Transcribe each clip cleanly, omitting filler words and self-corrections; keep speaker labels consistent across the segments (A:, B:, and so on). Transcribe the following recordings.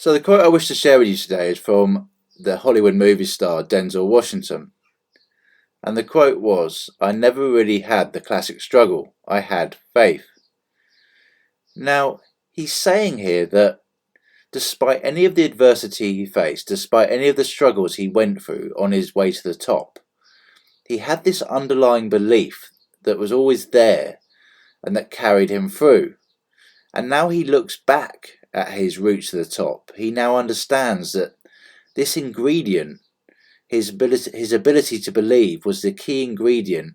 A: So the quote I wish to share with you today is from the Hollywood movie star Denzel Washington. And the quote was, "I never really had the classic struggle, I had faith." Now, he's saying here that despite any of the adversity he faced, despite any of the struggles he went through on his way to the top, he had this underlying belief that was always there and that carried him through. And now he looks back at his route to the top. He now understands that this ingredient, his ability to believe, was the key ingredient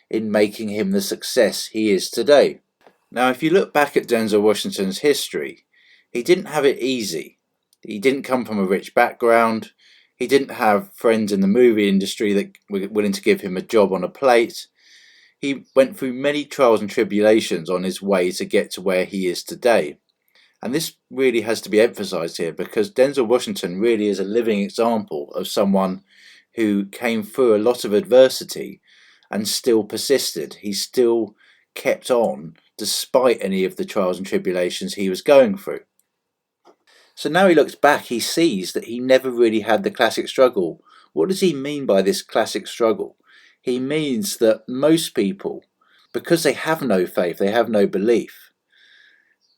A: in making him the success he is today. Now, if you look back at Denzel Washington's history, he didn't have it easy. He didn't come from a rich background. He didn't have friends in the movie industry that were willing to give him a job on a plate. He went through many trials and tribulations on his way to get to where he is today. And this really has to be emphasized here because Denzel Washington really is a living example of someone who came through a lot of adversity and still persisted. He still kept on despite any of the trials and tribulations he was going through. So now he looks back, he sees that he never really had the classic struggle. What does he mean by this classic struggle? He means that most people, because they have no faith, they have no belief,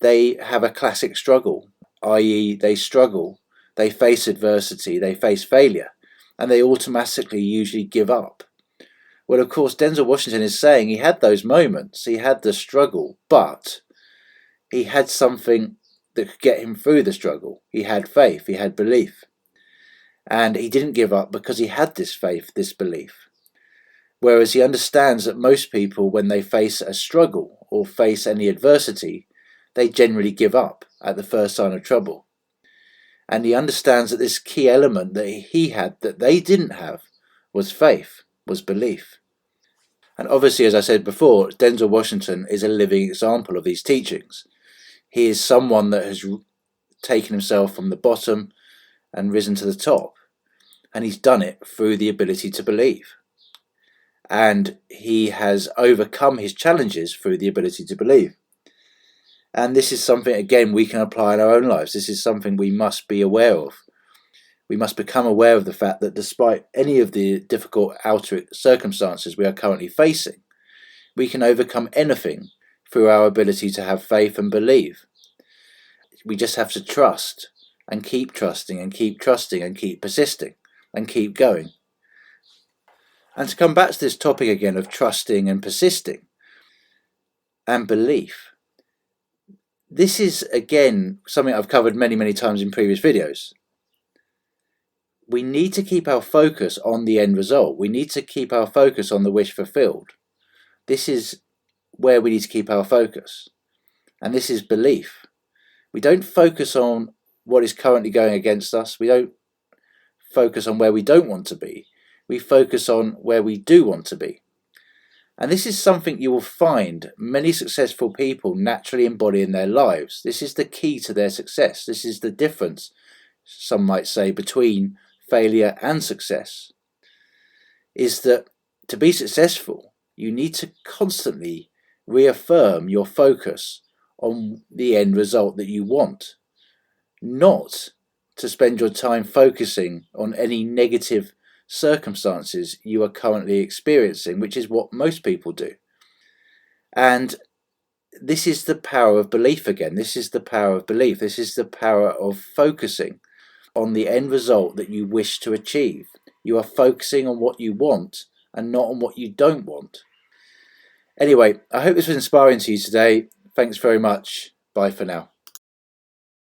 A: they have a classic struggle, i.e. they struggle, they face adversity, they face failure, and they automatically usually give up. Well, of course, Denzel Washington is saying he had those moments, he had the struggle, but he had something that could get him through the struggle. He had faith, he had belief, and he didn't give up because he had this faith, this belief. Whereas he understands that most people, when they face a struggle or face any adversity, they generally give up at the first sign of trouble. And he understands that this key element that he had that they didn't have was faith, was belief. And obviously, as I said before, Denzel Washington is a living example of these teachings. He is someone that has taken himself from the bottom and risen to the top. And he's done it through the ability to believe. And he has overcome his challenges through the ability to believe. And this is something, again, we can apply in our own lives. This is something we must be aware of. We must become aware of the fact that despite any of the difficult outer circumstances we are currently facing, we can overcome anything through our ability to have faith and believe. We just have to trust and keep trusting and keep trusting and keep persisting and keep going. And to come back to this topic again of trusting and persisting and belief, this is again something I've covered many times in previous videos. We need to keep our focus on the end result. We need to keep our focus on the wish fulfilled. This is where we need to keep our focus. And this is belief. We don't focus on what is currently going against us. We don't focus on where we don't want to be. We focus on where we do want to be. And this is something you will find many successful people naturally embody in their lives. This is the key to their success. This is the difference, some might say, between failure and success, is that to be successful, you need to constantly reaffirm your focus on the end result that you want, not to spend your time focusing on any negative circumstances you are currently experiencing, which is what most people do. And this is the power of belief again. This is the power of belief. This is the power of focusing on the end result that you wish to achieve. You are focusing on what you want and not on what you don't want. Anyway, I hope this was inspiring to you today. Thanks very much. Bye for now.